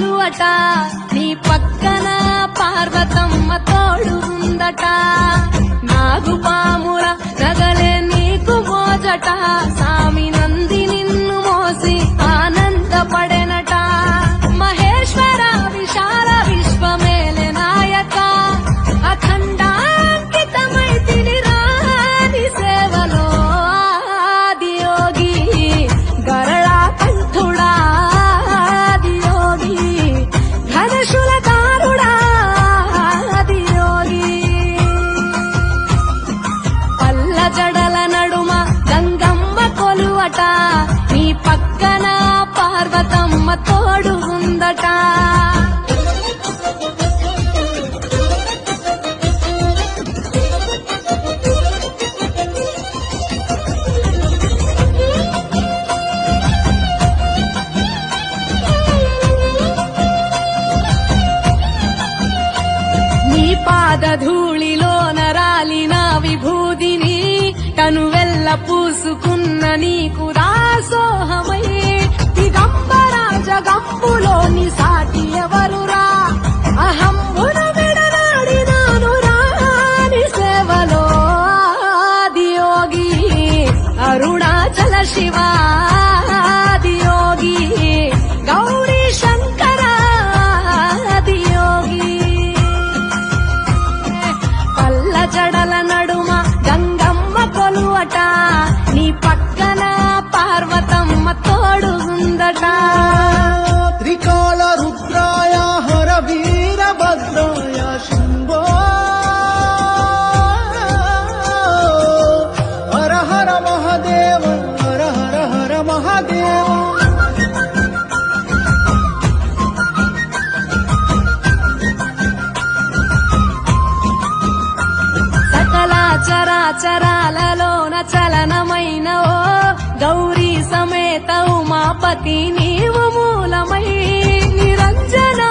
కొలువట నీ పక్కన పార్వతమ్మ తోడు ఉందట నాగుపాముల నగలే నీకు మోజట సామి నంది నిన్ను మోసి ఆనందపడెనట మహేశ్వర విశాల విశ్వమేలే నాయక అఖండాంకితమై తిరిరాని సేవలో ఆదియోగి గరళా కంఠుడా ఆదియోగి ఘనశూలధారుడా ఆదియోగి పల్ల జడల నడుమ గంగమ్మ కొలువట నీ పక్కన పార్వతమ్మ తోడు ఉందట నీ పాదధూళిలో నరాలిన విభూదిని కనువెల్ల పూసుకున్న నీకు దాసోహమై దిగంబర జగంబులోని సాటి ఎవరురా అహంబున విడనాడినాను రాని సేవలో ఆదియోగి అరుణాచల శివ ఆదియోగి గౌరీ శంకర ఆదియోగి పల్ల జడల నడుమ గంగమ్మ కొలువట నీ పక్కన పార్వతమ్మ తోడు ఉందట త్రికాల రుద్రాయ హర వీరభద్రాయ శంభో హర హర మహాదేవ హర హర హర మహాదేవ సకల చరాచరాలలోన చలనమైన ఓ గౌరీ సమేత ఉమాపతి నీవు మూలమై నిరంజన